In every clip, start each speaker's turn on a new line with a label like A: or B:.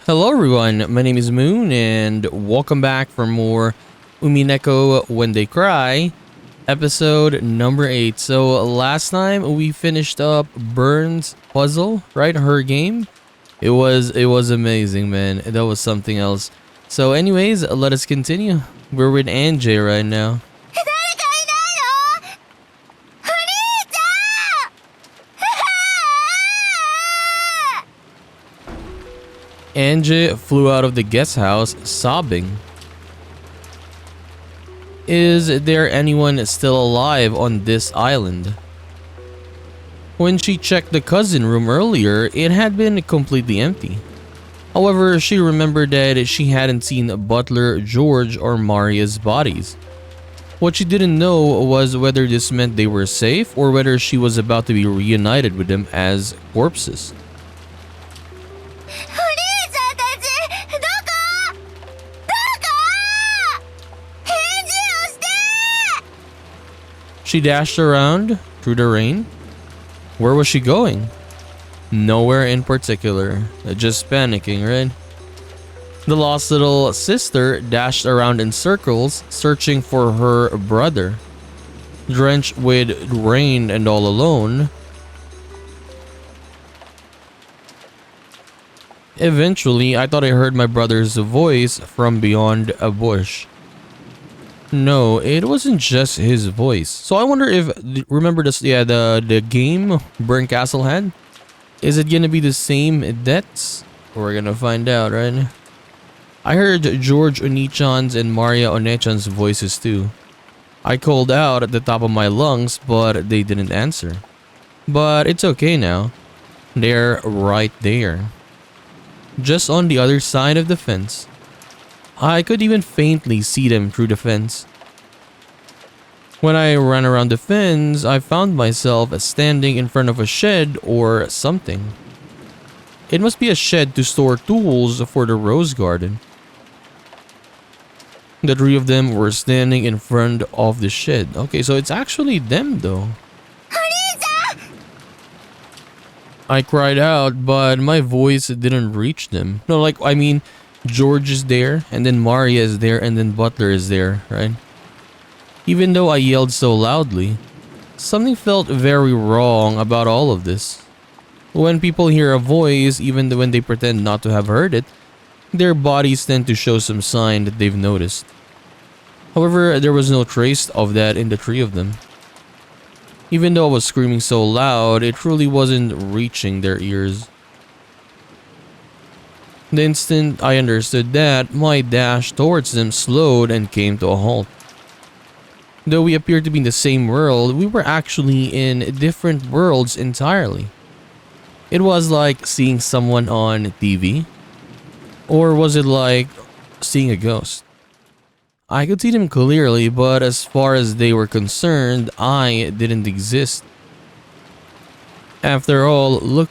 A: Hello everyone, my name is Moon and welcome back for more Umineko When They Cry, episode number 8. So last time we finished up Burn's puzzle, right? Her game. It was amazing, man. That was something else. So anyways, let us continue. We're with Angie right now. Angie flew out of the guest house sobbing. Is there anyone still alive on this island? When she checked the cousin room earlier, it had been completely empty. However, she remembered that she hadn't seen Butler, George, or Maria's bodies. What she didn't know was whether this meant they were safe or whether she was about to be reunited with them as corpses. She dashed around through the rain. Where was she going? Nowhere in particular, just panicking, right? The lost little sister dashed around in circles, searching for her brother. Drenched with rain and all alone, eventually I thought I heard my brother's voice from beyond a bush. No, it wasn't just his voice. So I wonder if, remember this, the game Burn Castle had? Is it gonna be the same deaths? We're gonna find out, right? I heard George Onichan's and Maria Onechan's voices too. I called out at the top of my lungs, but they didn't answer. But it's okay now. They're right there. Just on the other side of the fence. I could even faintly see them through the fence. When I ran around the fence, I found myself standing in front of a shed or something. It must be a shed to store tools for the rose garden. The three of them were standing in front of the shed. Okay, so it's actually them though. I cried out, but my voice didn't reach them. No, like, I mean, George is there, and then Maria is there, and then Butler is there, right? Even though I yelled so loudly, something felt very wrong about all of this. When people hear a voice, even when they pretend not to have heard it, their bodies tend to show some sign that they've noticed. However, there was no trace of that in the three of them. Even though I was screaming so loud, it truly wasn't reaching their ears. The instant I understood that, my dash towards them slowed and came to a halt. Though we appeared to be in the same world, we were actually in different worlds entirely. It was like seeing someone on TV. Or was it like seeing a ghost? I could see them clearly, but as far as they were concerned, I didn't exist. After all, look.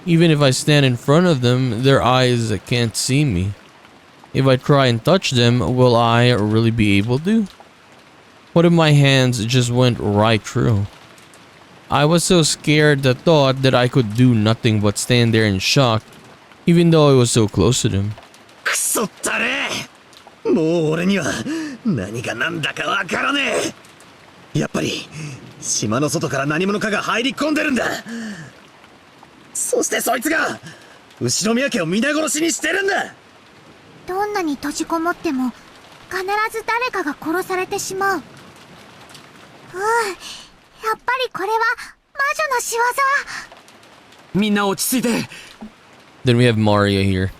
A: Even if I stand in front of them, their eyes can't see me. If I try and touch them, will I really be able to? What if my hands just went right through? I was so scared the thought that I could do nothing but stand there in shock, even though I was so close to them.
B: くそったれもう俺には何が何だかわからねえやっぱり島の外から何者かが入り込んでるんだそしてそいつが後宮家を皆殺しにしてるんだ
C: どんなに閉じこもっても必ず誰かが殺されてしまう。やっぱりこれは魔女の仕業。
D: みんな落ち着いて。
A: Then we have Maria here.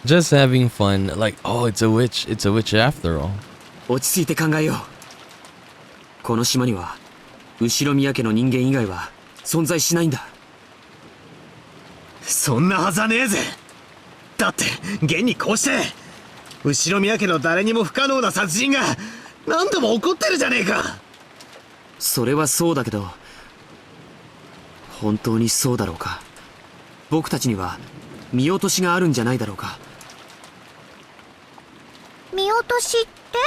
A: Just having fun, like, oh, it's a witch after all.
D: 落ち着いて考えよう。この島には後宮家の人間以外は存在しないんだ。
B: そんなはずはねえぜだって現にこうして後宮家の誰にも不可能な殺人が何度も起こってるじゃねえか
D: それはそうだけど本当にそうだろうか。僕たちには見落としがあるんじゃないだろうか。
C: 見落としって？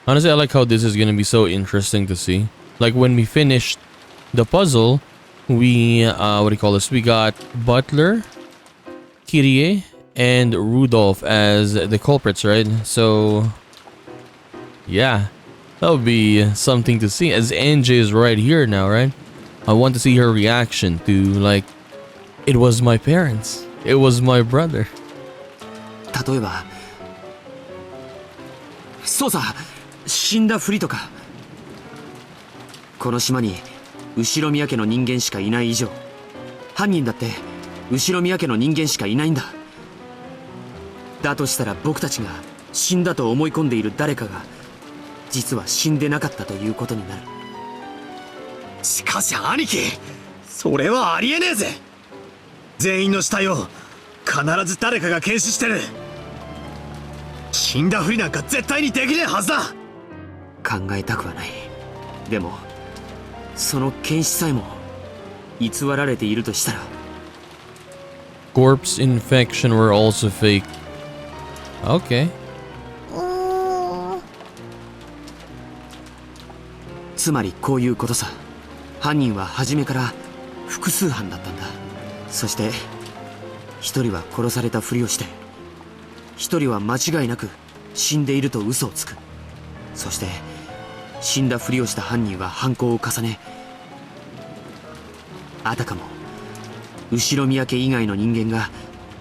A: Honestly, I like how this is gonna be so interesting to see. Like when we finished the puzzle, we what do you call this? We got Butler, Kirie, and Rudolph as the culprits, right? So, yeah, that would be something to see. As NJ is right here now, right? I want to see her reaction to, like, it was my parents. It was my brother.
D: 例えばそうさ、死んだふりとか。この島に後宮家の人間しかいない以上、犯人だって後宮家の人間しかいないんだ。だとしたら僕たちが死んだと思い込んでいる誰かが実は死んでなかったということになる。
B: しかし兄貴、それはありえねえぜ。全員の死体を必ず誰かが検視してる。死んだふりなんか絶対にできねえはずだ。
D: 考えたくはない。でもその検視さえも偽られているとしたら。
A: Corpse infection were also fake. Okay.
D: つまりこういうことさ。犯人は初めから複数犯だったんだ。そして一人は殺されたふりをして、一人は間違いなく死んでいると嘘をつく。そして死んだふりをした犯人は犯行を重ね、あたかも後宮家以外の人間が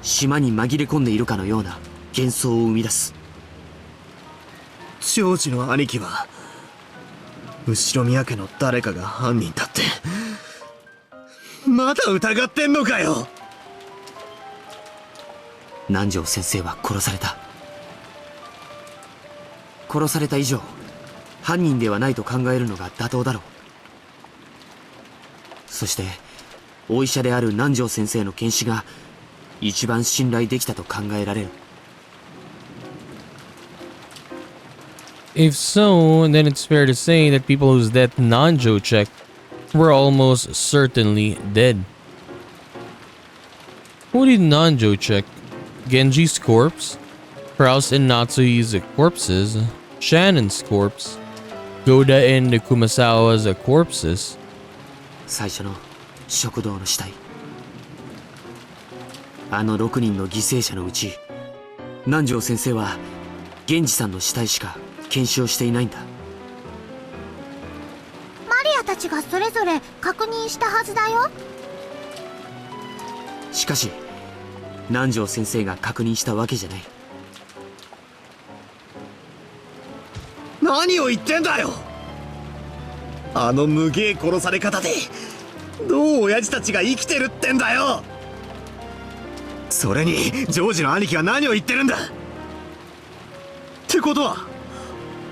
D: 島に紛れ込んでいるかのような幻想を生み出す。
B: ジョージの兄貴は後宮家の誰かが犯人だってまだ疑ってんのかよ。
D: 南條先生は殺された。殺された以上犯人ではないと考えるのが妥当だろう。そしてお医者である南條先生の検視が一番信頼できたと考えられる。
A: If so, then it's fair to say that people whose death Nanjo checked were almost certainly dead. Who did Nanjo check? Genji's corpse? Kraus and Natsui's corpses? Shannon's corpse? Goda and Kumasawa's corpses?
D: 最初の食堂の死体。あの6人の犠牲者のうち、南條先生は源氏さんの死体しか検証していないんだ。
C: マリアたちがそれぞれ確認したはずだよ。
D: しかし南條先生が確認したわけじゃない。
B: 何を言ってんだよ。あの無芸殺され方でどう親父たちが生きてるってんだよ。それにジョージの兄貴は何を言ってるんだ。ってことは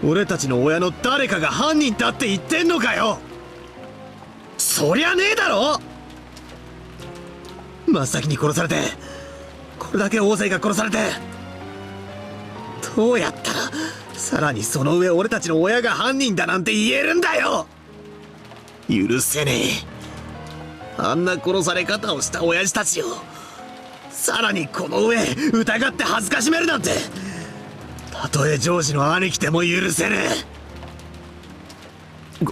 B: 俺たちの親の誰かが犯人だって言ってんのかよ。そりゃねえだろ。真っ先に殺されてこれだけ大勢が殺されて、どうやったらさらにその上俺たちの親が犯人だなんて言えるんだよ。許せねえ。あんな殺され方をした親父たちをさらにこの上疑って恥ずかしめるなんて、たとえジョージの兄貴でも許せねえ。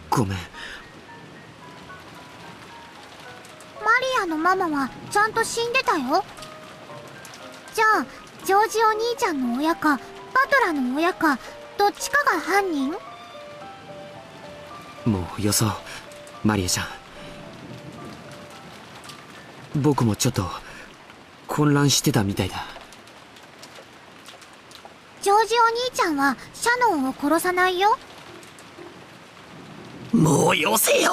D: ごめん。
C: マリアのママはちゃんと死んでたよ。じゃあジョージお兄ちゃんの親かバトラの親かどっちかが犯人？
D: もうよそう、マリアちゃん。僕もちょっと混乱してたみたいだ。
C: ジョージお兄ちゃんはシャノンを殺さないよ。
B: もうよせよ。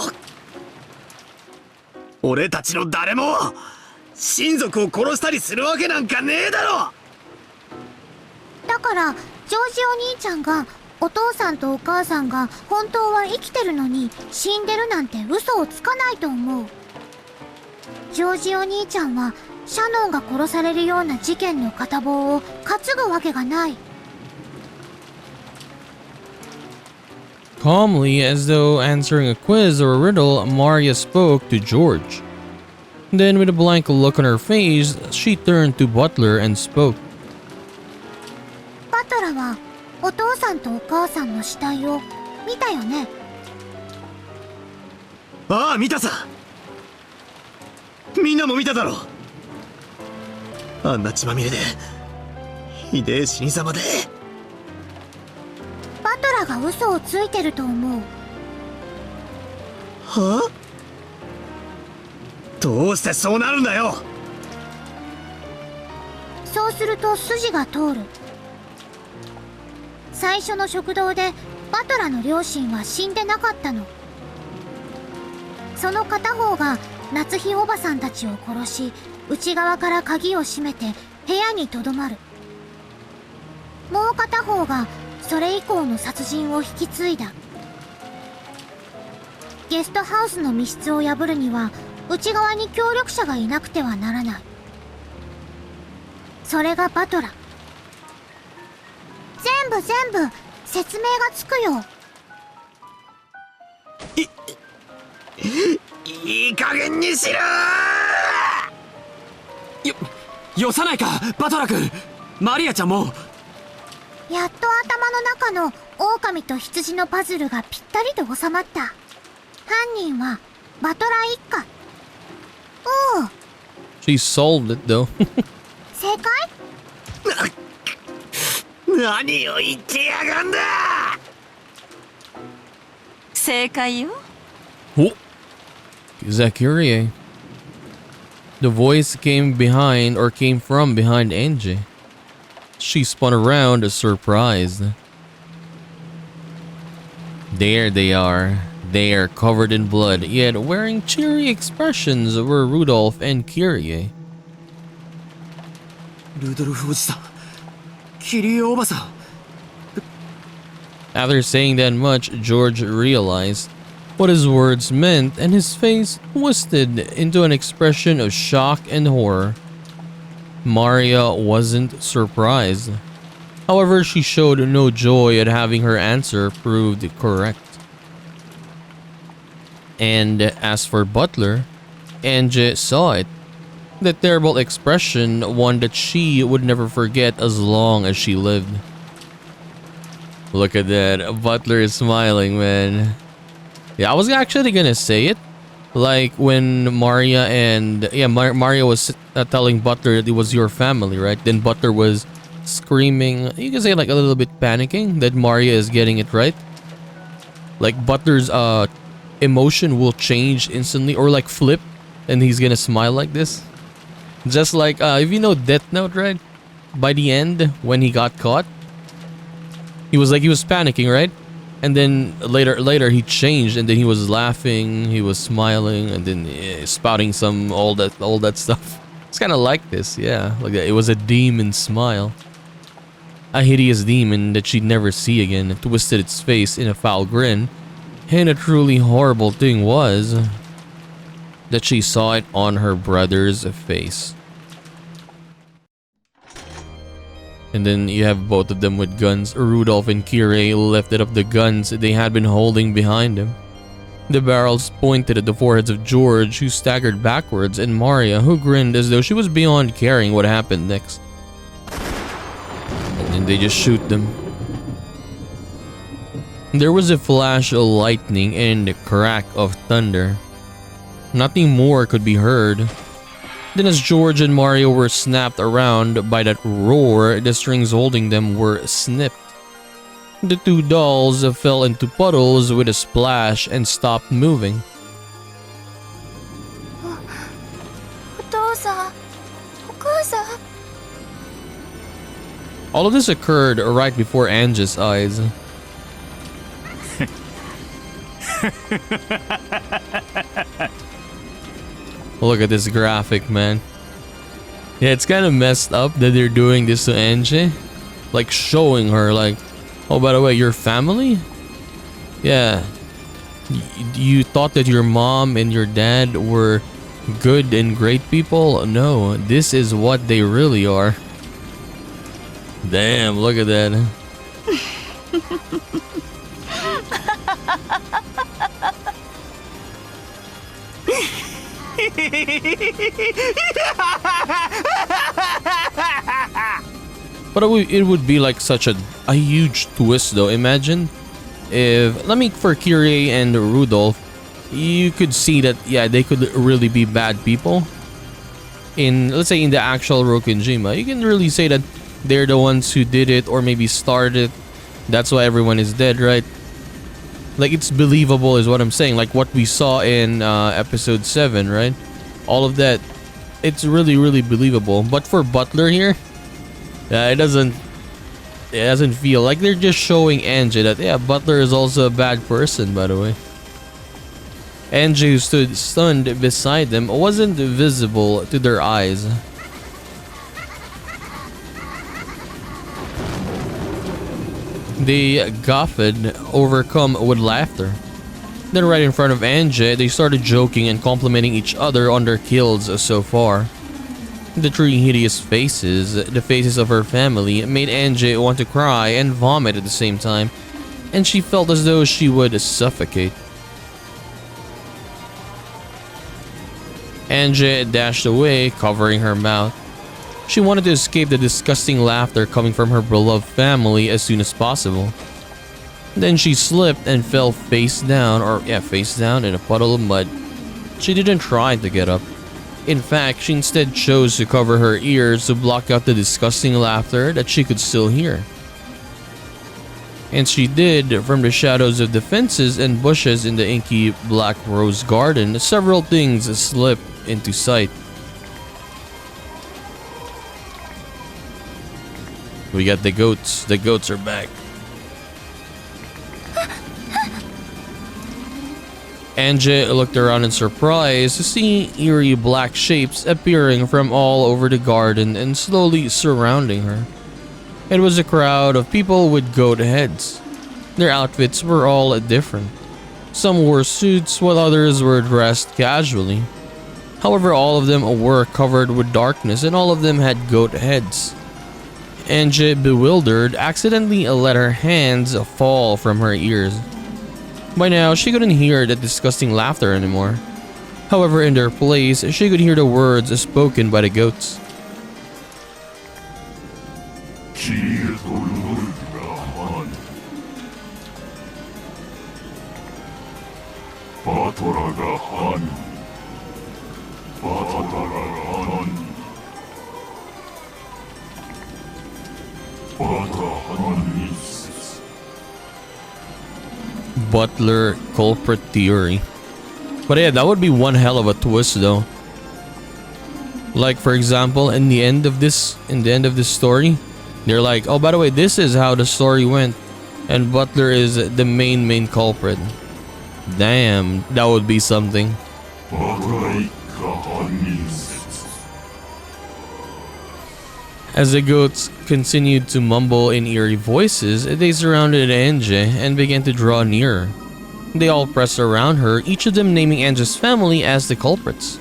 B: 俺たちの誰も親族を殺したりするわけなんかねえだろ。
C: だからジョージお兄ちゃんがお父さんとお母さんが本当は生きてるのに死んでるなんて嘘をつかないと思う。ジョージお兄ちゃんはシャノンが殺されるような事件の片棒を担ぐわけがない。
A: Calmly, as though answering a quiz or a riddle, Maria spoke to George. Then, with a blank look on her face, she turned to Butler and spoke.
C: バトラはお父さんとお母さんの死体を見たよね？
B: ああ、見たさ。みんなも見ただろ。あんな血まみれでひでえ死に様で。
C: バトラが嘘をついてると思う。
B: はあ？どうしてそうなるんだよ。
C: そうすると筋が通る。最初の食堂でバトラの両親は死んでなかったの。その片方が夏日おばさんたちを殺し、内側から鍵を閉めて部屋にとどまる。もう片方がそれ以降の殺人を引き継いだ。ゲストハウスの密室を破るには内側に協力者がいなくてはならない。それがバトラ。全部説明がつくよ。
B: いい加減にしろー。
D: よさないかバトラ君。マリアちゃんも。
C: やっと頭の中の狼と羊のパズルがぴったりと収まった。犯人はバトラ一家。おお。
A: She solved it though.
C: 正解？
B: 何を言ってやがんだ。
E: 正解よ。
A: Oh, is that Kyrie? The voice came from behind Angie. She spun around, surprised. There they are. They are covered in blood, yet wearing cheery expressions were Rudolph and Kyrie.
D: ルドルフおじさん、キリエおばさん。
A: After saying that much, George realized what his words meant, and his face twisted into an expression of shock and horror. Maria wasn't surprised. However, she showed no joy at having her answer proved correct. And as for Butler, Angie saw it. The terrible expression, one that she would never forget as long as she lived. Look at that. Butler is smiling, man. Yeah, I was actually gonna say it. Like when Maria and... Yeah, Maria was telling Butler that it was your family, right? Then Butler was screaming. You can say like a little bit panicking that Maria is getting it right. Like Butler's emotion will change instantly or like flip. And he's gonna smile like this. Just like, if you know Death Note, right? By the end, when he got caught, he was panicking, right? And then later he changed, and then he was laughing, he was smiling, and then spouting all that stuff. It's kind of like this, yeah. Like it was a demon smile. A hideous demon that she'd never see again twisted its face in a foul grin, and a truly horrible thing was that she saw it on her brother's face. And then you have both of them with guns. Rudolph and Kyrie lifted up the guns they had been holding behind them. The barrels pointed at the foreheads of George, who staggered backwards, and Maria, who grinned as though she was beyond caring what happened next. And then they just shoot them. There was a flash of lightning and a crack of thunder. Nothing more could be heard. Then as George and Mario were snapped around by that roar, the strings holding them were snipped. The two dolls fell into puddles with a splash and stopped moving.
C: お父さん、お母さん。
A: All of this occurred right before Angie's eyes. Look at this graphic, man. Yeah, it's kind of messed up that they're doing this to Angie. Like showing her like, oh, by the way, your family? Yeah. You thought that your mom and your dad were good and great people? No, this is what they really are. Damn, look at that. But it would be like such a huge twist though. Imagine if, for Kyrie and Rudolph, you could see that, yeah, they could really be bad people. in, let's say, in the actual Rokinjima, you can really say that they're the ones who did it or maybe started it. That's why everyone is dead, right? Like, it's believable is what I'm saying. Like what we saw in episode 7, right? All of that, it's really, really believable. But for Butler here, it doesn't feel like they're just showing Angie that, yeah, Butler is also a bad person, by the way. Angie, who stood stunned beside them, wasn't visible to their eyes. They guffawed, overcome with laughter. Then right in front of Angie, they started joking and complimenting each other on their kills so far. The three hideous faces, the faces of her family, made Angie want to cry and vomit at the same time, and she felt as though she would suffocate. Angie dashed away, covering her mouth. She wanted to escape the disgusting laughter coming from her beloved family as soon as possible. Then she slipped and fell face down in a puddle of mud. She didn't try to get up. In fact, she instead chose to cover her ears to block out the disgusting laughter that she could still hear. And she did. From the shadows of the fences and bushes in the inky black rose garden, several things slipped into sight. We got the goats. The goats are back. Angie looked around in surprise to see eerie black shapes appearing from all over the garden and slowly surrounding her. It was a crowd of people with goat heads. Their outfits were all different. Some wore suits while others were dressed casually. However, all of them were covered with darkness and all of them had goat heads. Angie, bewildered, accidentally let her hands fall from her ears. By now, she couldn't hear that disgusting laughter anymore. However, in their place, she could hear the words spoken by the goats. Butler culprit theory. But yeah, that would be one hell of a twist though. Like for example, in the end of this story, they're like, oh, by the way, this is how the story went, and Butler is the main culprit. Damn, that would be something. As the goats continued to mumble in eerie voices, they surrounded Angie and began to draw nearer. They all pressed around her, each of them naming Angie's family as the culprits.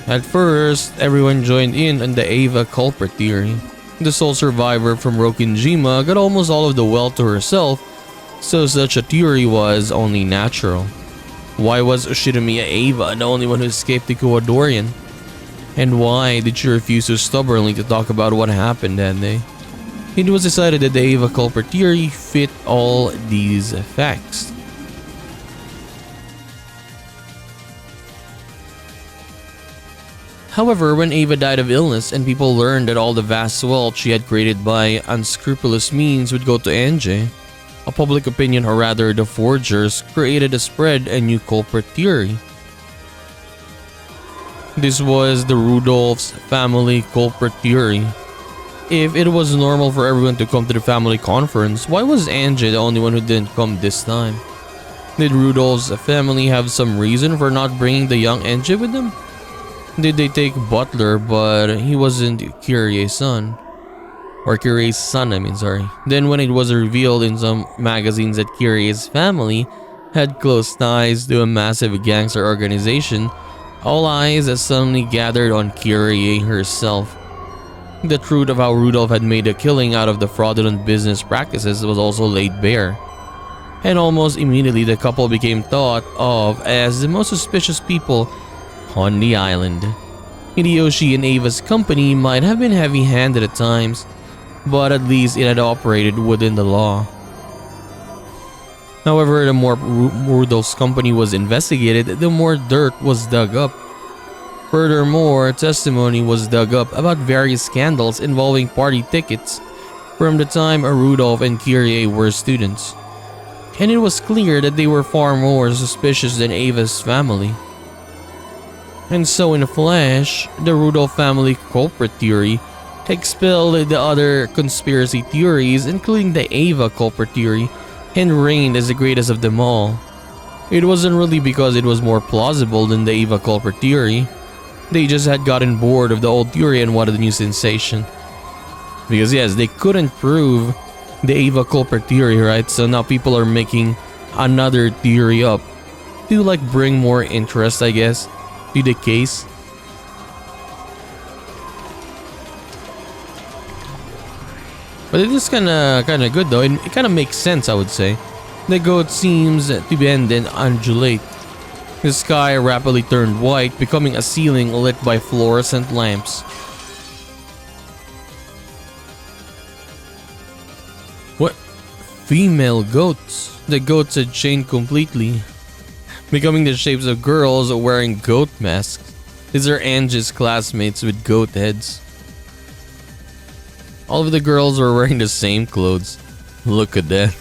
A: At first, everyone joined in on the Ava culprit theory. The sole survivor from Rokinjima got almost all of the wealth to herself, so such a theory was only natural. Why was Shinomiya Ava the only one who escaped the Kuwadorian? And why did she refuse so stubbornly to talk about what happened that day? It was decided that the Ava culprit theory fit all these facts. However, when Ava died of illness and people learned that all the vast wealth she had created by unscrupulous means would go to Angie, a public opinion, or rather the forgers, created a spread a new culprit theory. This was the Rudolph's family culprit theory. If it was normal for everyone to come to the family conference, why was Angie the only one who didn't come this time? Did Rudolph's family have some reason for not bringing the young Angie with them? Did they take Butler but he wasn't Kyrie's son? Or Kyrie's son, Then when it was revealed in some magazines that Kyrie's family had close ties to a massive gangster organization, all eyes suddenly gathered on Kyrie herself. The truth of how Rudolph had made a killing out of the fraudulent business practices was also laid bare. And almost immediately the couple became thought of as the most suspicious people on the island. Hideyoshi and Ava's company might have been heavy-handed at times, but at least it had operated within the law. However, the more Rudolph's company was investigated, the more dirt was dug up. Furthermore, testimony was dug up about various scandals involving party tickets from the time Rudolph and Kyrie were students. And it was clear that they were far more suspicious than Ava's family. And so in a flash, the Rudolph family culprit theory expelled the other conspiracy theories, including the Ava culprit theory, and reigned as the greatest of them all. It wasn't really because it was more plausible than the Ava culprit theory. They just had gotten bored of the old theory and wanted a new sensation. Because yes, they couldn't prove the Ava culprit theory, right? So now people are making another theory up to like bring more interest, I guess, to the case. But it is kinda good though. It kinda makes sense, I would say. The goat seems to bend and undulate. The sky rapidly turned white, becoming a ceiling lit by fluorescent lamps. What? Female goats? The goats had changed completely, becoming the shapes of girls wearing goat masks. These are Angie's classmates with goat heads. All of the girls were wearing the same clothes. Look at that.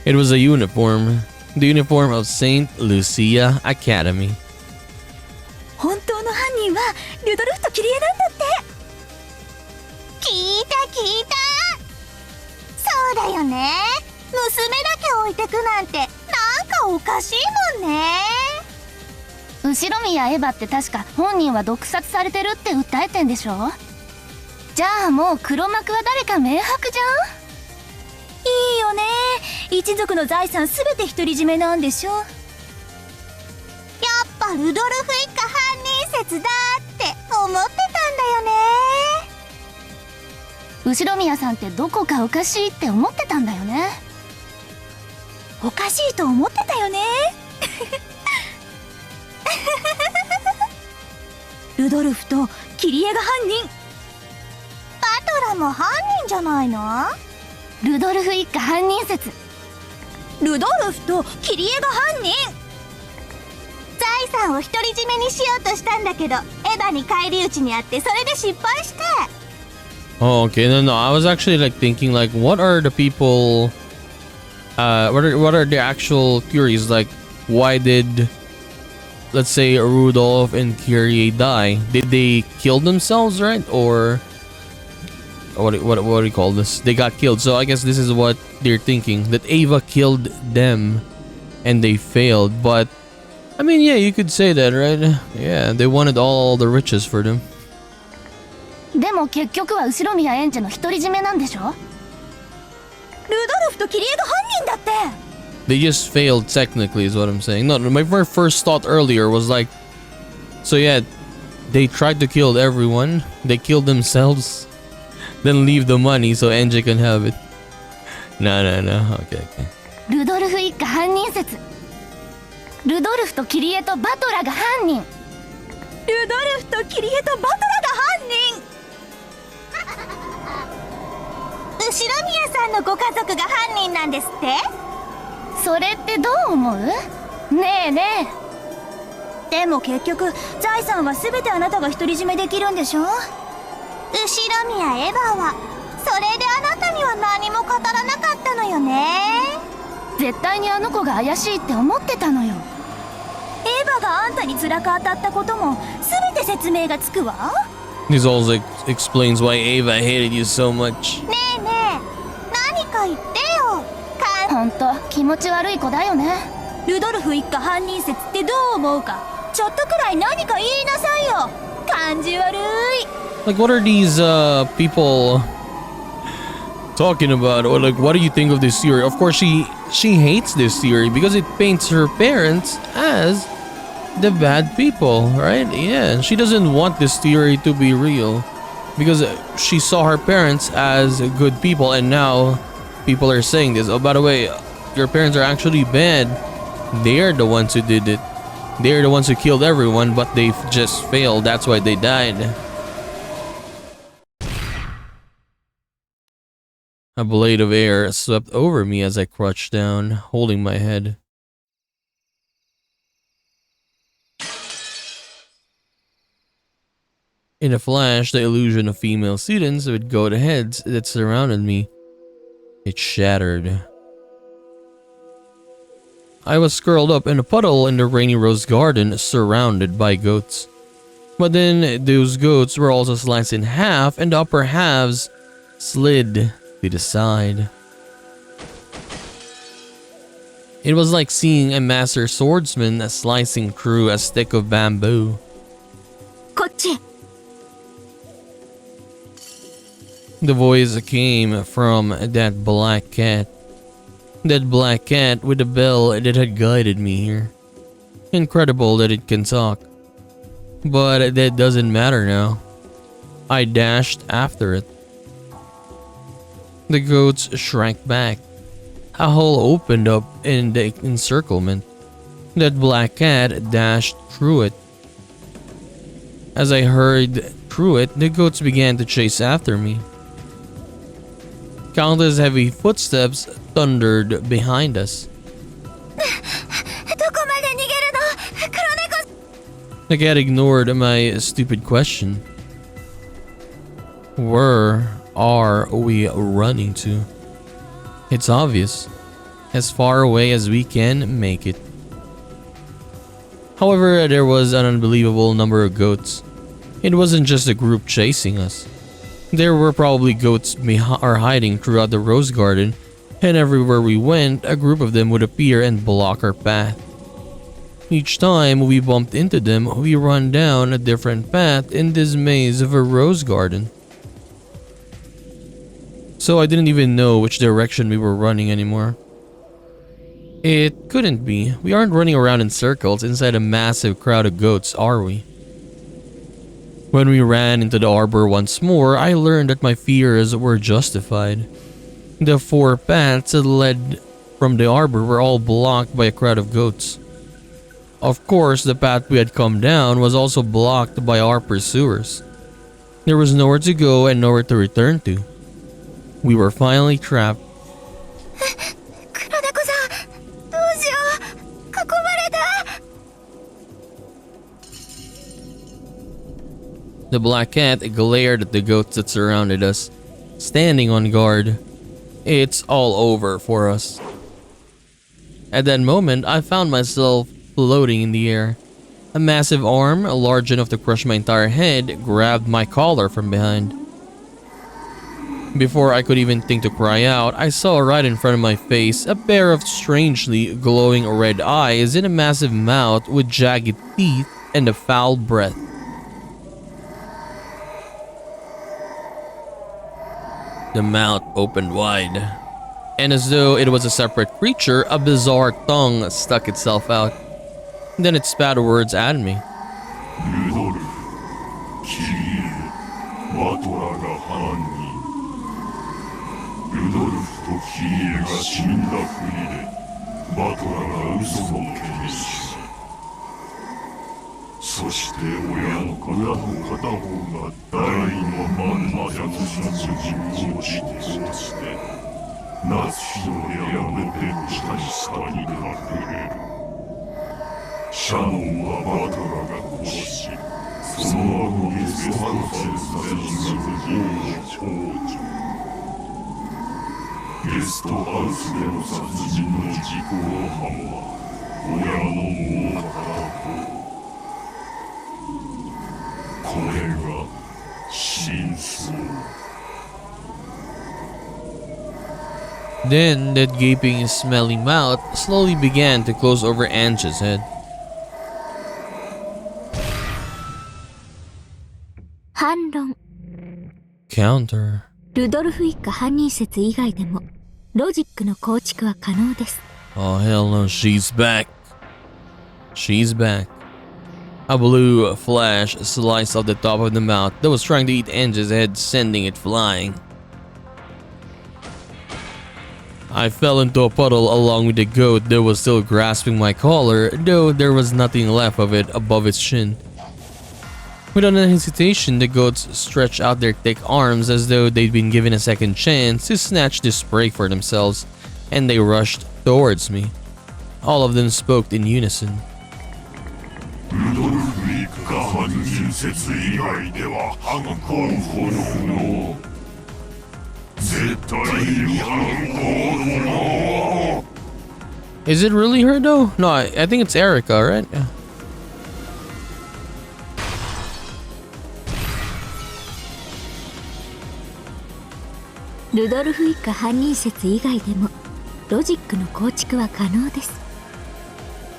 A: It was a uniform. The uniform of St. Lucia Academy.
E: 本当の犯人はルドルフとキリエなんだって。
C: 聞いた聞いた。そうだよね。娘だけ置いてくなんてなんかおかしいもんね。
E: 後ろ宮エヴァって確か本人は毒殺されてるって訴えてんでしょ。じゃあもう黒幕は誰か明白じゃん。いいよね。一族の財産すべて独り占めなんでしょ。やっ
C: ぱルドルフ一家犯人説だって思ってたんだよね。
E: 後ろ宮さんってどこかおかしいって思ってたんだよね。おかしいと思ってたよね。ルドルフとキリエが犯人。
C: バトラも犯人じゃないの？
E: ルドルフ一家犯人説。ルドルフとキリエが犯人。
C: 財産を独り占めにしようとしたんだけどエヴァに返り討ちにあってそれで失敗して。
A: Oh, okay. No. I was actually like thinking like, what are the people? What are the actual theories? Like, why did, let's say, Rudolph and Kyrie die? Did they kill themselves, right? Or what do you call this? They got killed. So I guess this is what they're thinking, that Ava killed them and they failed. But I mean, yeah, you could say that, right? Yeah, they wanted all the riches for them.
E: でも結局は後宮エンジェの独り占めなんでしょ。ルドルフとキリエが犯人だって。
A: They just failed technically is what I'm saying. No, my first thought earlier was like, so yeah, they tried to kill everyone. They killed themselves. Then leave the money so Angie can have it. No. Okay.
E: ルドルフ一家犯人説。ルドルフとキリエとバトラが犯人。ルドルフとキリエとバトラが犯人。
C: 後宮さんのご家族が犯人なんですって？
E: それってどう思う？ねえねえ。でも結局財産は全てあなたが独り占めできるんでしょ？
C: 後宮エヴァはそれであなたには何も語らなかったのよね。
E: 絶対にあの子が怪しいって思ってたのよ。エヴァがあんたに辛く当たったことも全て説明がつくわ。
A: This also explains why Ava hated you so much.
C: ねえねえ、何か言ってよ。
E: ほんと気持ち悪い子だよね。ルドルフ一家犯人説ってどう思うか。ちょっとくらい何か言いなさいよ。感じ悪い。
A: Like, what are these people talking about? Or like, what do you think of this theory? Of course, she hates this theory because it paints her parents as the bad people, right? Yeah, and she doesn't want this theory to be real because she saw her parents as good people, and now people are saying this. Oh, by the way, your parents are actually bad. They're the ones who did it. They're the ones who killed everyone, but they just failed. That's why they died. A blade of air swept over me as I crouched down, holding my head. In a flash, the illusion of female students with goat heads that surrounded me, it shattered. I was curled up in a puddle in the rainy rose garden, surrounded by goats. But then those goats were also sliced in half, and the upper halves slid to the side. It was like seeing a master swordsman slicing through a stick of bamboo.
E: こっち。
A: The voice came from that black cat. That black cat with the bell that had guided me here. Incredible that it can talk. But that doesn't matter now. I dashed after it. The goats shrank back. A hole opened up in the encirclement. That black cat dashed through it. As I hurried through it, the goats began to chase after me. Countless heavy footsteps thundered behind us.
E: どこまで逃げるの？黒猫。
A: The cat ignored my stupid question. Where are we running to? It's obvious. As far away as we can make it. However, there was an unbelievable number of goats. It wasn't just a group chasing us. There were probably goats hiding throughout the rose garden, and everywhere we went, a group of them would appear and block our path. Each time we bumped into them, we run down a different path in this maze of a rose garden. So I didn't even know which direction we were running anymore. It couldn't be. We aren't running around in circles inside a massive crowd of goats, are we? When we ran into the arbor once more, I learned that my fears were justified. The 4 paths that led from the arbor were all blocked by a crowd of goats. Of course, the path we had come down was also blocked by our pursuers. There was nowhere to go and nowhere to return to. We were finally trapped.
E: 黒猫さん、どうしよう。囲まれた。
A: The black cat glared at the goats that surrounded us, standing on guard. It's all over for us. At that moment, I found myself floating in the air. A massive arm, large enough to crush my entire head, grabbed my collar from behind. Before I could even think to cry out, I saw right in front of my face a pair of strangely glowing red eyes in a massive mouth with jagged teeth and a foul breath. The mouth opened wide, and as though it was a separate creature, a bizarre tongue stuck itself out. Then it spat words at me. Then that gaping, smelly mouth slowly began to close over Ange's head.
E: 反論。
A: Counter.
E: ルドルフ一家犯人説以外でもロジックの構築は可能です。
A: Oh hell no, she's back. She's back. A blue flash sliced off the top of the mouth that was trying to eat Ange's head, sending it flying. I fell into a puddle along with the goat that was still grasping my collar, though there was nothing left of it above its chin. Without any hesitation, the goats stretched out their thick arms as though they'd been given a second chance to snatch this prey for themselves, and they rushed towards me. All of them spoke in unison. Is it really her though? No, I think it's Erica, right?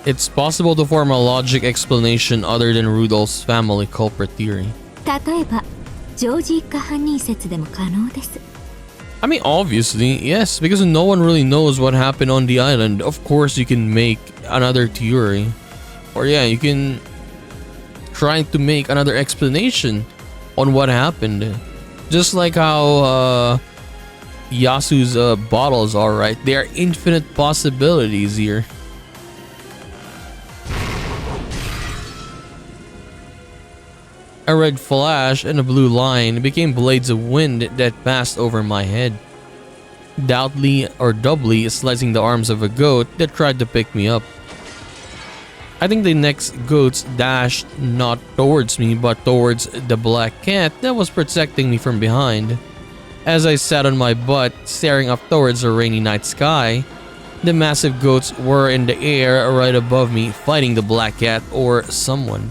A: It's possible to form a logic explanation other than Rudolph's family culprit theory. I mean, obviously, yes, because no one really knows what happened on the island. Of course, you can make another theory. Or yeah, you can try to make another explanation on what happened. Just like how Yasu's bottles are, right? There are infinite possibilities here. A red flash and a blue line became blades of wind that passed over my head, doubly or doubly slicing the arms of a goat that tried to pick me up. I think the next goats dashed not towards me but towards the black cat that was protecting me from behind. As I sat on my butt staring up towards the rainy night sky, the massive goats were in the air right above me, fighting the black cat or someone.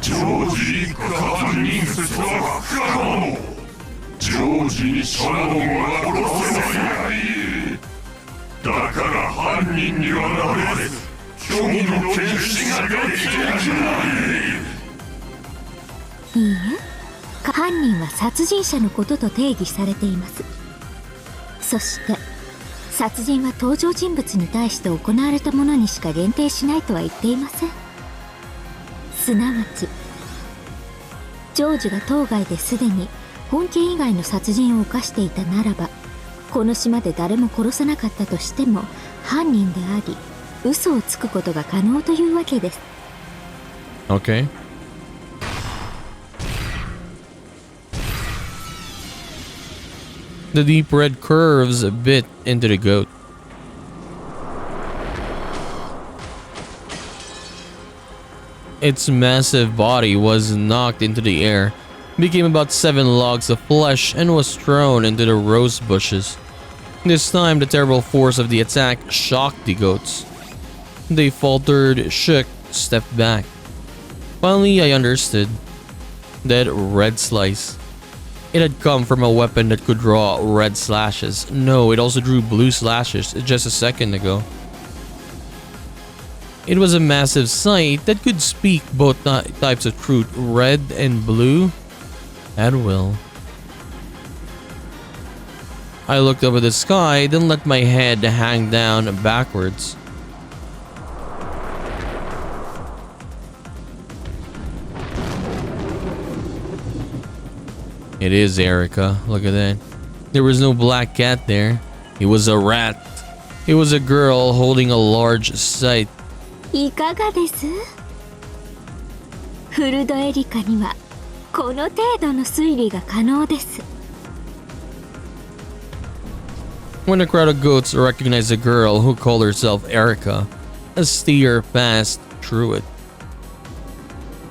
A: Okay. The deep red curves bit into the goat. Its massive body was knocked into the air, became about 7 logs of flesh, and was thrown into the rose bushes. This time, the terrible force of the attack shocked the goats. They faltered, shook, stepped back. Finally, I understood. That red slice. It had come from a weapon that could draw red slashes. No, it also drew blue slashes just a second ago. It was a massive sight that could speak both types of truth, red and blue, at will. I looked up at the sky, then let my head hang down backwards. It is Erica. Look at that. There was no black cat there. It was a rat. It was a girl holding a large scythe.
F: いかがです？フルドエリカにはこの程度の推理が可能です。
A: When a crowd of goats recognized a girl who called herself Erica, a steer passed through it.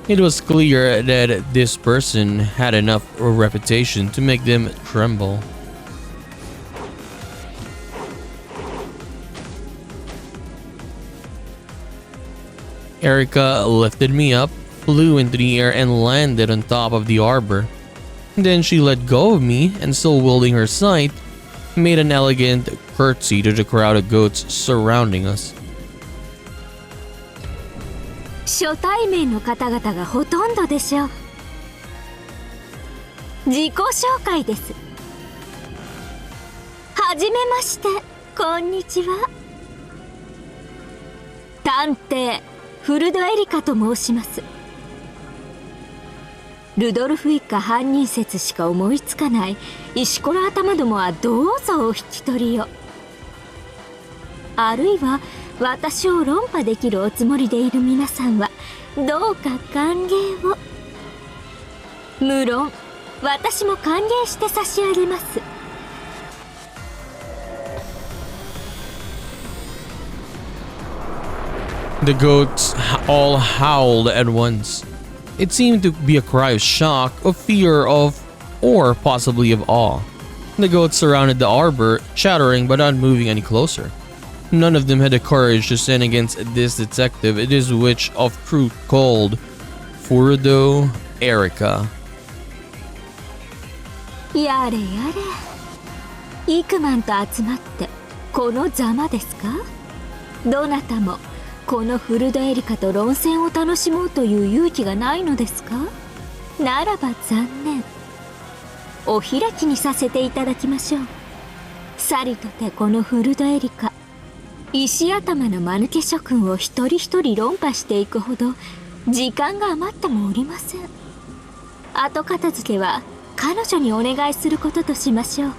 A: It was clear that this person had enough reputation to make them tremble. Erica lifted me up, flew into the air, and landed on top of the arbor. Then she let go of me and, still wielding her scythe, made an elegant curtsy to the crowd of goats surrounding us.
F: 初対面の方々がほとんどでしょう。自己紹介です。はじめまして、こんにちは。探偵フルドエリカと申します。ルドルフ一家犯人説しか思いつかない石ころ頭どもはどうぞお引き取りを。あるいは私を論破できるおつもりでいる皆さんはどうか歓迎を。無論私も歓迎して差し上げます。
A: The goats all howled at once. It seemed to be a cry of shock, of fear, or possibly of awe. The goats surrounded the arbor, chattering but not moving any closer. None of them had the courage to stand against this detective, this witch of truth called Furdo Erica.
F: やれやれ、幾万と集まってこのざまですか。どなたもこのフルドエリカと論戦を楽しもうという勇気がないのですか。ならば残念。お開きにさせていただきましょう。さりとてこのフルドエリカ、石頭の間抜け諸君を一人一人論破していくほど時間が余ってもおりません。後片付けは彼女にお願いすることとしましょう。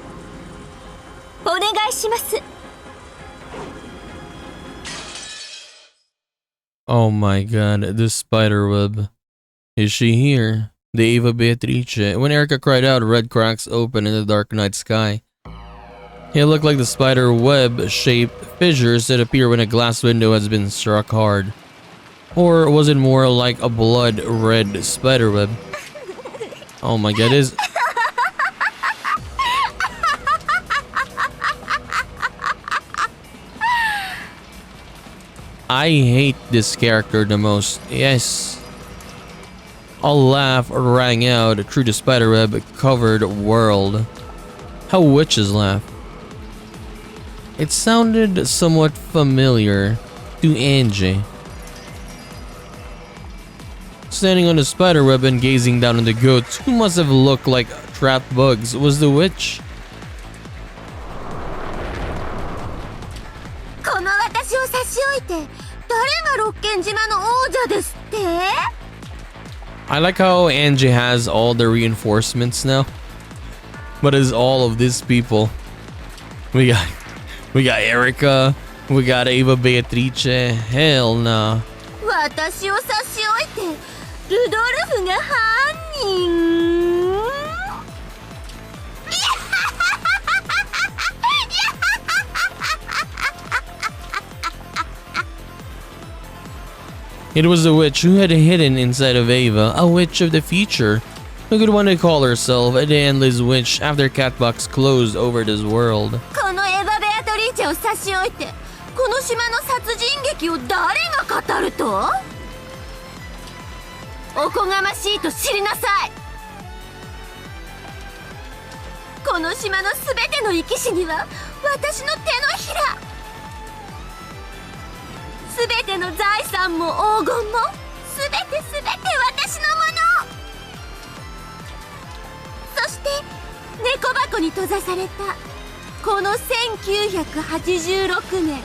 F: お願いします。
A: Oh my god, the spiderweb. Is she here? The Eva Beatrice. When Erica cried out, red cracks opened in the dark night sky. It looked like the spider web-shaped fissures that appear when a glass window has been struck hard. Or was it more like a blood-red spiderweb? Oh my god, is... I hate this character the most. Yes. A laugh rang out through the spiderweb-covered world. How witches laugh. It sounded somewhat familiar to Angie. Standing on the spiderweb and gazing down on the goats, who must have looked like trapped bugs, was the witch.
C: この私を差し置いて誰が六軒島の王者ですって。
A: I like how Angie has all the reinforcements now. But it's all of these people. We got Erica, we got Eva Beatrice. Hell nah.
C: 私を差し置いてルドルフが犯人。
A: It was a witch who had hidden inside of Ava, a witch of the future, who could want to call herself the endless witch after Catbox closed over this world.
C: このエヴァ・ベアトリーチェを差し置いてこの島の殺人劇を誰が語ると。おこがましいと知りなさい。この島のすべての生き死には私の手のひら。すべての財産も黄金もすべて私のもの。そして猫箱に閉ざされたこの1986年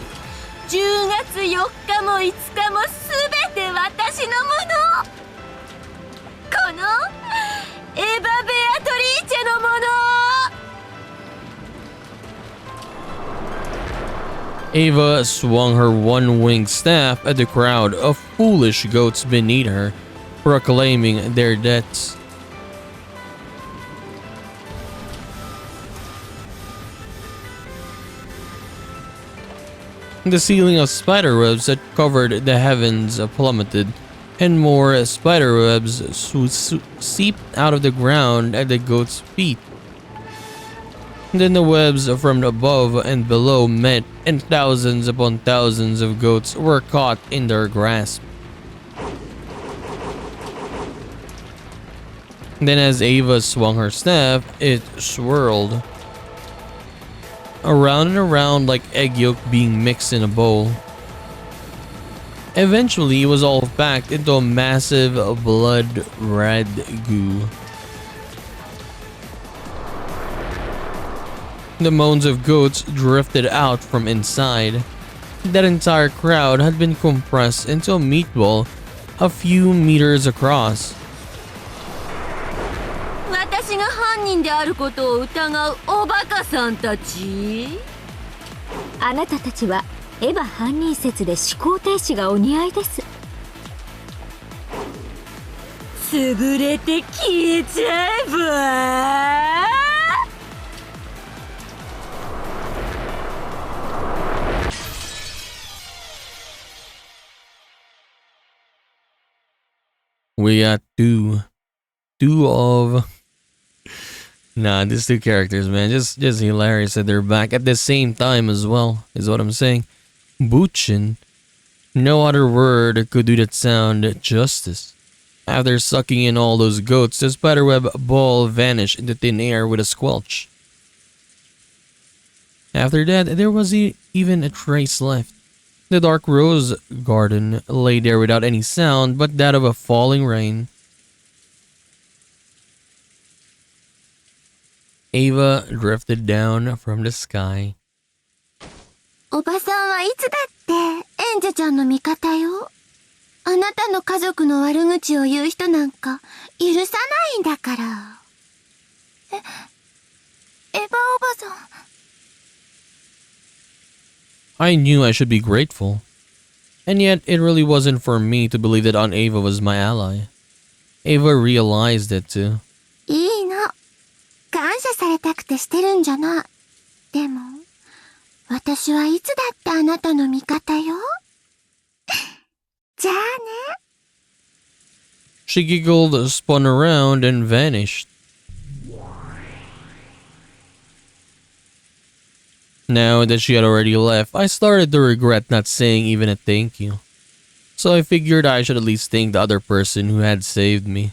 C: 10月4日も5日もすべて私のもの。このエヴァ・ベアトリーチェのもの。
A: Ava swung her one-winged staff at the crowd of foolish goats beneath her, proclaiming their debts. The ceiling of spiderwebs that covered the heavens plummeted, and more spiderwebs seeped out of the ground at the goats' feet. Then the webs from above and below met, and thousands upon thousands of goats were caught in their grasp. Then as Ava swung her staff, it swirled around and around like egg yolk being mixed in a bowl. Eventually, it was all packed into a massive blood-red goo. The moans of goats drifted out from inside. That entire crowd had been compressed into a meatball a few meters across.
C: 私が犯人であることを疑うおバカさんたち。
F: あなたたちはエヴァ犯人説で思考停止がお似合いです。潰れて消えちゃえば。
A: We got two of nah, these two characters, man, just hilarious that they're back at the same time as well, is what I'm saying. Buchin. No other word could do that sound justice. After sucking in all those goats, the spiderweb ball vanished into thin air with a squelch. After that, there was even a trace left. The dark rose garden lay there without any sound but that of a falling rain. Ava drifted down from the sky.
C: おばさんはいつだってエンジェちゃんの味方よ。あなたの家族の悪口を言う人なんか許さないんだから。エヴァおばさん。
A: I knew I should be grateful. And yet, it really wasn't for me to believe that Aunt Ava was my ally. Ava realized it too.
C: いいの。感謝されたくてしてるんじゃない。でも、私はいつだってあなたの味方よ。じゃあね。
A: She giggled, spun around, and vanished. Now that she had already left, I started to regret not saying even a thank you. So I figured I should at least thank the other person who had saved me.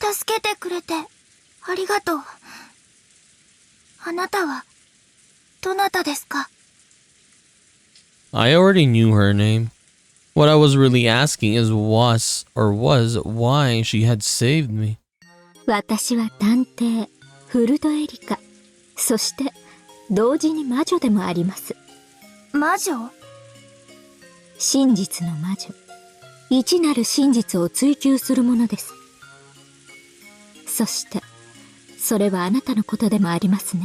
C: 助けてくれてありがとう。あなたはどなたですか？
A: I already knew her name. What I was really asking is was why she had saved me.
F: 私は探偵フルドエリカ、そして同時に魔女でもあります。
C: 魔女？
F: 真実の魔女、一なる真実を追求するものです。そしてそれはあなたのことでもありますね。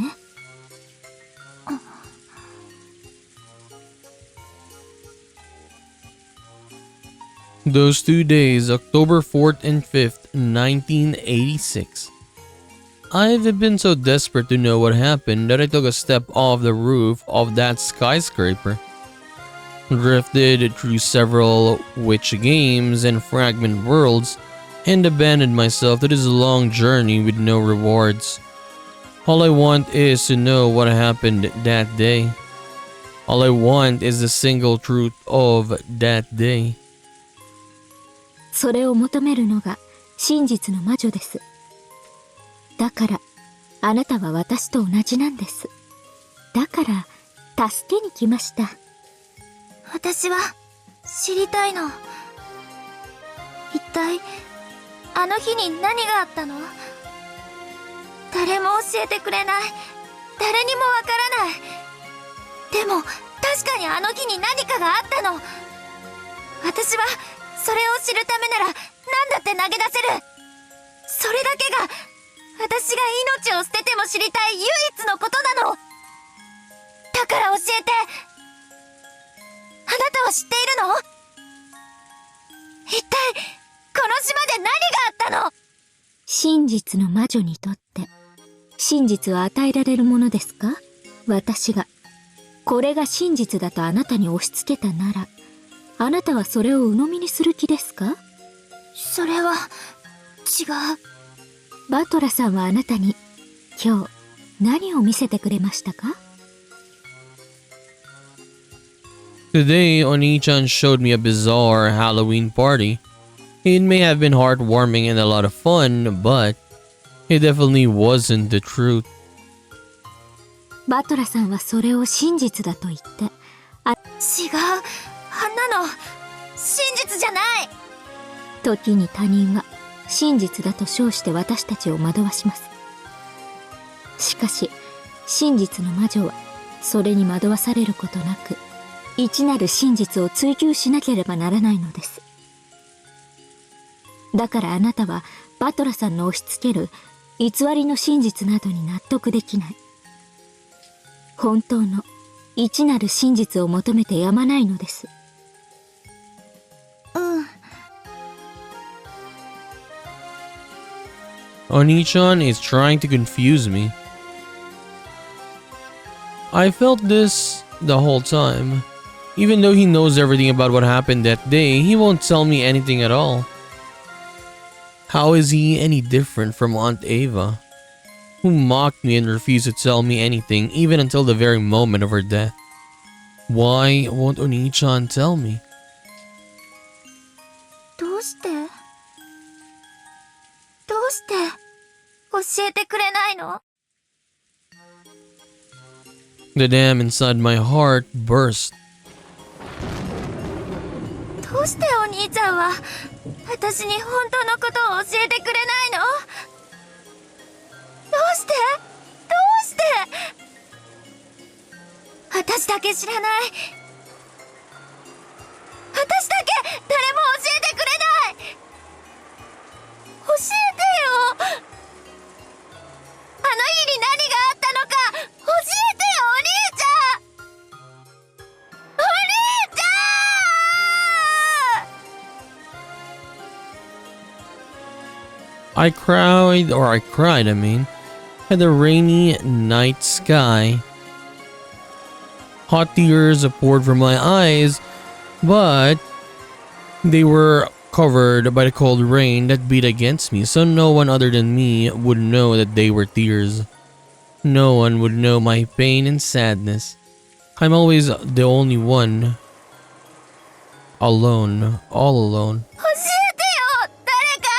A: Those 2 days, October 4th and 5th, 1986. I've been so desperate to know what happened that I took a step off the roof of that skyscraper. Drifted through several witch games and fragment worlds, and abandoned myself to this long journey with no rewards. All I want is to know what happened that day. All I want is the single truth of that day.
F: それを求めるのが真実の魔女です。だからあなたは私と同じなんです。だから助けに来ました。
C: 私は知りたいの。一体あの日に何があったの？誰も教えてくれない。誰にもわからない。でも確かにあの日に何かがあったの。私はそれを知るためなら何だって投げ出せる。それだけが私が命を捨てても知りたい唯一のことなの。だから教えて。あなたは知っているの？一体この島で何があったの？
F: 真実の魔女にとって真実は与えられるものですか？私がこれが真実だとあなたに押し付けたなら、あなたはそれを鵜呑みにする気ですか？
C: それは違う。
F: バトラさんはあなたに今日何を見せてくれましたか？
A: Today, Oni-chan showed me a bizarre Halloween party. It may have been heartwarming and a lot of fun, but it definitely wasn't the truth.
F: バトラさんはそれを真実だと言って、
C: 違う。あんなの真実じゃない。
F: 時に他人は真実だと称して私たちを惑わします。しかし真実の魔女はそれに惑わされることなく、一なる真実を追求しなければならないのです。だからあなたはバトラさんの押し付ける偽りの真実などに納得できない。本当の一なる真実を求めてやまないのです。
C: うん。
A: Oni-chan is trying to confuse me. I felt this the whole time. Even though he knows everything about what happened that day, he won't tell me anything at all. How is he any different from Aunt Ava, who mocked me and refused to tell me anything even until the very moment of her death? Why won't Oni-chan tell me?
E: どうして教えてくれないの？
A: The dam inside my heart burst.
E: どうしてお兄ちゃんは私に本当のことを教えてくれないの？どうして私だけ知らない。私だけ誰も教えてくれない。教えてよ。あの日に何があったのか教えてよ、お兄ちゃん。お兄ちゃん。
A: I cried, at the rainy night sky. Hot tears poured from my eyes, but they were covered by the cold rain that beat against me, so no one other than me would know that they were tears. No one would know my pain and sadness. I'm always the only one. Alone, all alone.
E: 教えてよ、誰か。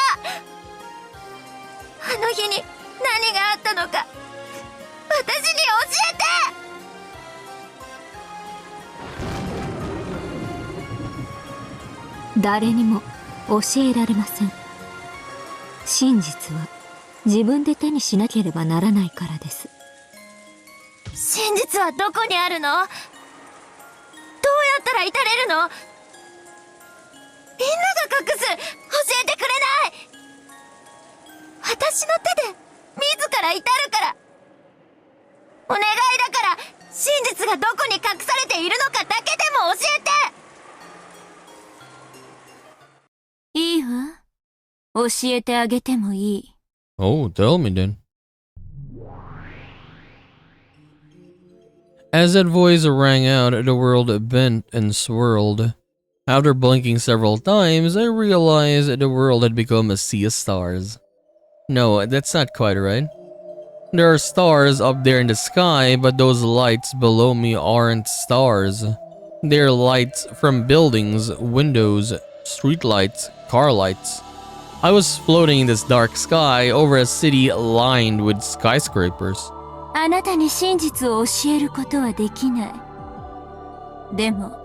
E: あの日に何があったのか私に教えて。
F: 誰にも教えられません。真実は自分で手にしなければならないからです。
E: 真実はどこにあるの？どうやったら至れるの？みんなが隠す。教えてくれない。私の手で自ら至るから。お願いだから真実がどこに隠されているのかだけでも教えて。いいわ。教えてあげてもいい。
A: Oh, tell me then. As that voice rang out, the world bent and swirled. After blinking several times, I realized the world had become a sea of stars. No, that's not quite right. There are stars up there in the sky, but those lights below me aren't stars. They're lights from buildings, windows, street lights, car lights. I was floating in this dark sky over a city lined with skyscrapers.
E: あなたに真実を教えることはできない。でも、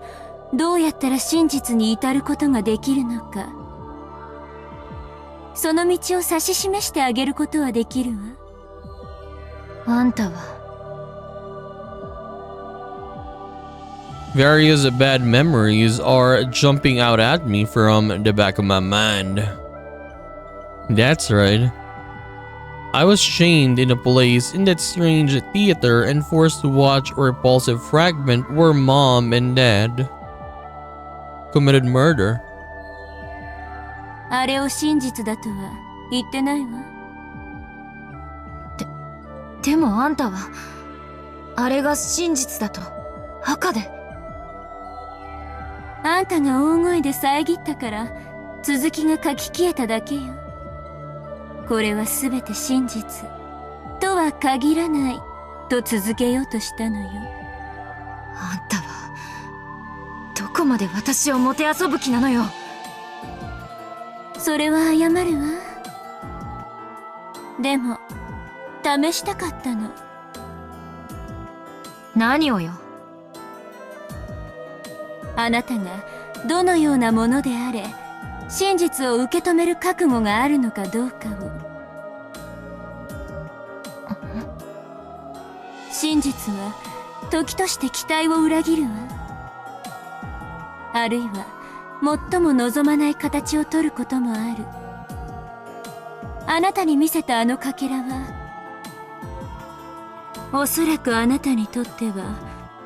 E: どうやったら真実に至ることができるのか。その道を指し示してあげることはできるわ。あんたは。
A: Various bad memories are jumping out at me from the back of my mind. That's right. I was chained in a place in that strange theater and forced to watch a repulsive fragment where mom and dad committed murder.
E: あれを真実だとは言ってないわ。でもあんたは、あれが真実だと、赤で。あんたが大声で遮ったから、続きが書き消えただけよ。これは全て真実とは限らないと続けようとしたのよ。あんたはどこまで私をもてあそぶ気なのよ。それは謝るわ。でも試したかったの。何をよ。あなたがどのようなものであれ真実を受け止める覚悟があるのかどうかを。真実は時として期待を裏切るわ。あるいは最も望まない形を取ることもある。あなたに見せたあのかけらはおそらくあなたにとっては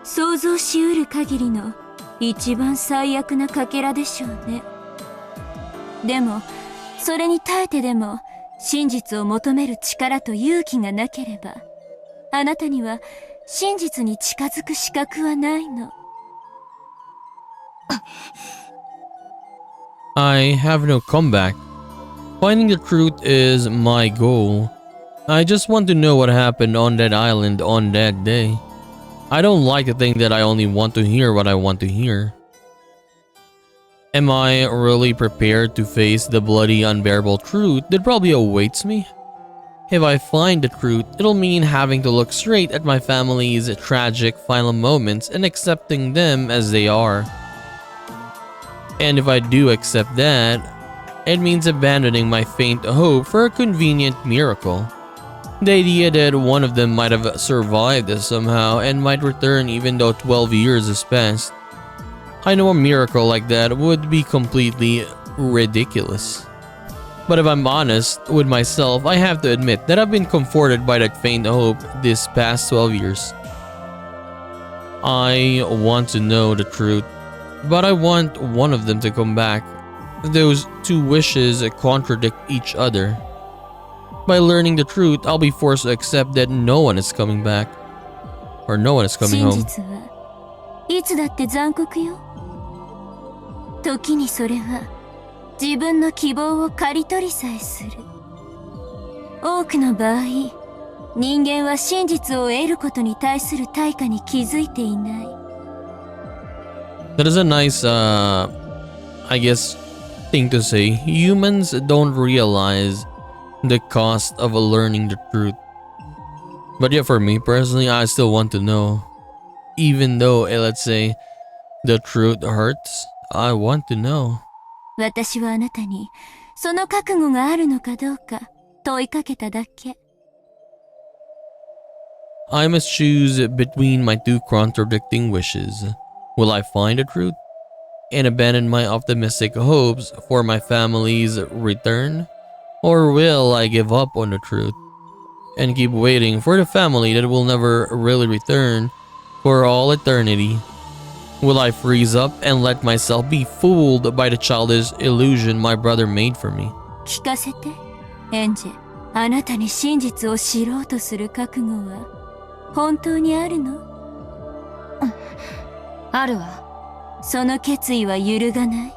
E: 想像しうる限りの一番最悪なかけらでしょうね。でもそれに耐えてでも
F: 真実を求める力と勇気がなければ、あなたには真実に近づく資格はないの。
A: I have no comeback. Finding the truth is my goal. I just want to know what happened on that island on that day. I don't like to think that I only want to hear what I want to hear. Am I really prepared to face the bloody, unbearable truth that probably awaits me? If I find the truth, it'll mean having to look straight at my family's tragic final moments and accepting them as they are. And if I do accept that, it means abandoning my faint hope for a convenient miracle. The idea that one of them might have survived somehow and might return even though 12 years has passed. I know a miracle like that would be completely ridiculous. But if I'm honest with myself, I have to admit that I've been comforted by that faint hope this past 12 years. I want to know the truth, but I want one of them to come back. Those two wishes contradict each other. By learning the truth, I'll be forced to accept that no one is coming back. Or no one is coming
F: 真
A: home.
F: 実はいつだって残酷よ。時にそれは自分の希望を刈り取りさえする。多くの場合、人間は真実を得ることに対する対価に気づいていない。
A: That is a nice, I guess, thing to say. Humans don't realize the cost of learning the truth. But yeah, for me personally, I still want to know. Even though, let's say, the truth hurts, I want to know.
F: 私はあなたにその覚悟があるのかどうか問いかけただけ。
A: I must choose between my two contradicting wishes. Will I find the truth and abandon my optimistic hopes for my family's return? Or will I give up on the truth and keep waiting for the family that will never really return for all eternity? Will I freeze up and let myself be fooled by the childish illusion my brother made for me?
F: 聞かせて、エンジェ。あなたに真実を知ろうとする覚悟は本当にあるの？
E: あるわ。
F: その決意は揺るがない？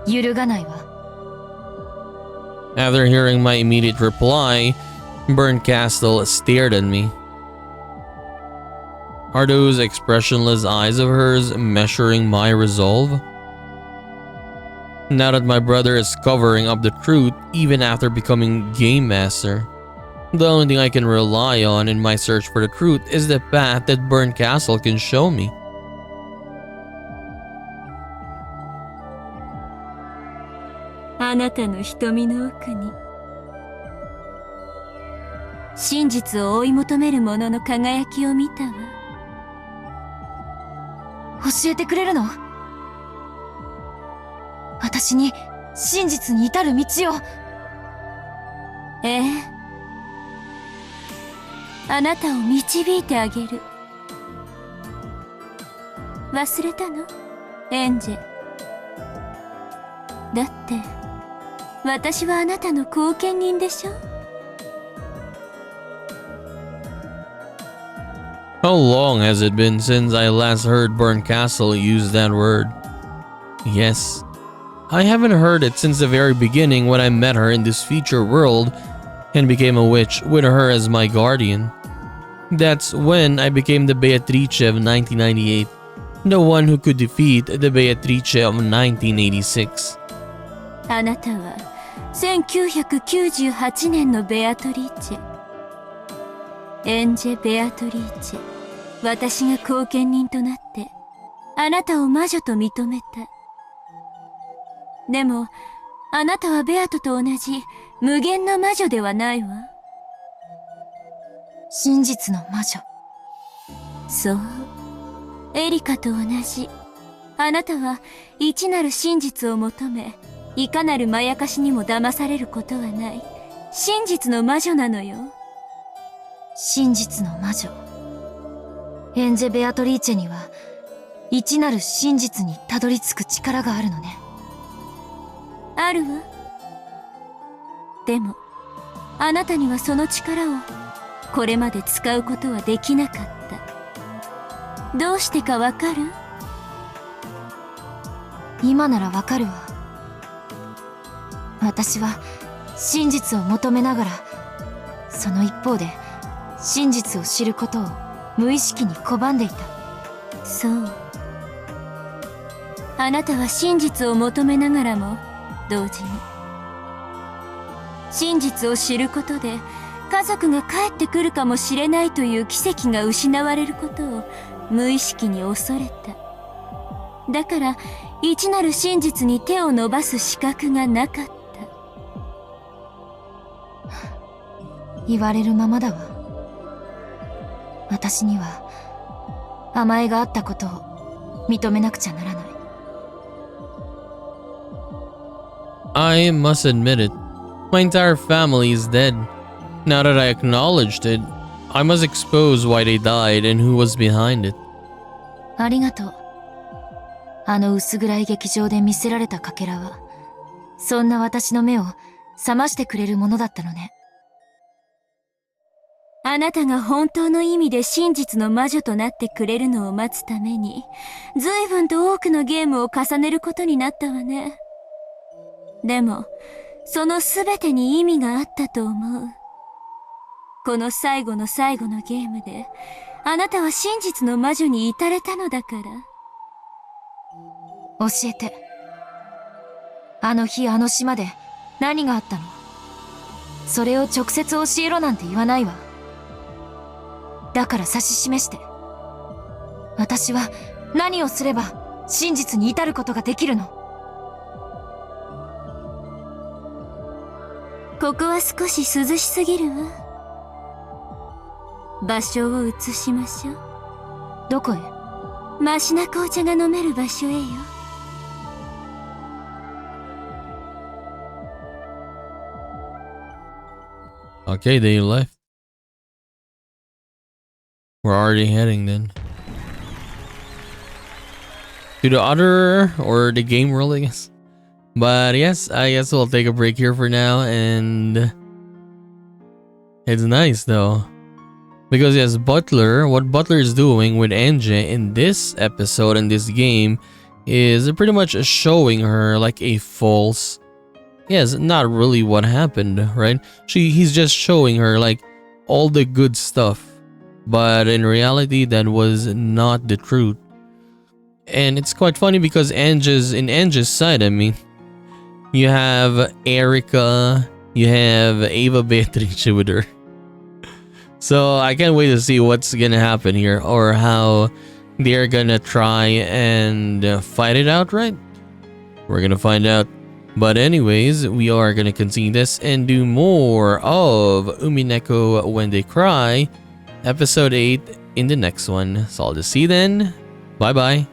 E: 揺るがないわ。
A: After hearing my immediate reply, Berncastle stared at me. Are those expressionless eyes of hers measuring my resolve? Now that my brother is covering up the truth even after becoming Game Master, the only thing I can rely on in my search for the truth is the path that Berncastle can show me.
F: あなたの瞳の奥に真実を追い求める者の輝きを見たわ。
E: 教えてくれるの？私に真実に至る道を。
F: ええ。あなたを導いてあげる。忘れたの？エンジェ。だって私はあなたの後見人でしょ。
A: How long has it been since I last heard Berncastle use that word? Yes, I haven't heard it since the very beginning when I met her in this future world and became a witch with her as my guardian. That's when I became the Beatrice of 1998, the one who could defeat the Beatrice of 1986.
F: あなたは1998年のベアトリーチェ。エンジェ・ベアトリーチェ。私が後見人となってあなたを魔女と認めた。でもあなたはベアトと同じ無限の魔女ではないわ。
E: 真実の魔女。
F: そう、エリカと同じ。あなたは一なる真実を求め、いかなるまやかしにも騙されることはない真実の魔女なのよ。
E: 真実の魔女。エンジェ・ベアトリーチェには一なる真実にたどり着く力があるのね。
F: あるわ。でもあなたにはその力をこれまで使うことはできなかった。どうしてかわかる？
E: 今ならわかるわ。私は真実を求めながら、その一方で真実を知ることを無意識に拒んでいた。
F: そう。あなたは真実を求めながらも同時に真実を知ることで家族が帰ってくるかもしれないという奇跡が失われることを無意識に恐れた。だから一なる真実に手を伸ばす資格がなかった。
E: 言われるままだわ。私には甘えがあったことを認めなくちゃならない。
A: I must admit it. My entire family is dead. Now that I acknowledged it, I must expose why they died and who was behind it.
E: ありがとう。あの薄暗い劇場で見せられたかけらは、そんな私の目を覚ましてくれるものだったのね。
F: あなたが本当の意味で真実の魔女となってくれるのを待つために、随分と多くのゲームを重ねることになったわね。でも、その全てに意味があったと思う。この最後の最後のゲームで、あなたは真実の魔女に至れたのだから。
E: 教えて。あの日あの島で何があったの？それを直接教えろなんて言わないわ。だから指し示して。私は何をすれば真実に至ることができるの？
F: ここは少し涼しすぎるわ。場所を移しましょう。
E: どこへ？
F: マシな紅茶が飲める場所へよ。
A: Okay, they left. We're already heading then. To the other, or the game world, I guess. But yes, I guess we'll take a break here for now, and it's nice though. Because yes, what Butler is doing with Angie in this episode, in this game, is pretty much showing her like a false... Yes, not really what happened, right? He's just showing her like all the good stuff. But in reality, that was not the truth. And it's quite funny because in Angie's side, I mean, you have Erica, you have Ava Beatrice with her. So I can't wait to see what's gonna happen here, or how they're gonna try and fight it out, right? We're gonna find out. But anyways, we are gonna continue this and do more of Umineko When They Cry, episode 8 in the next one. So I'll just see you then. Bye bye.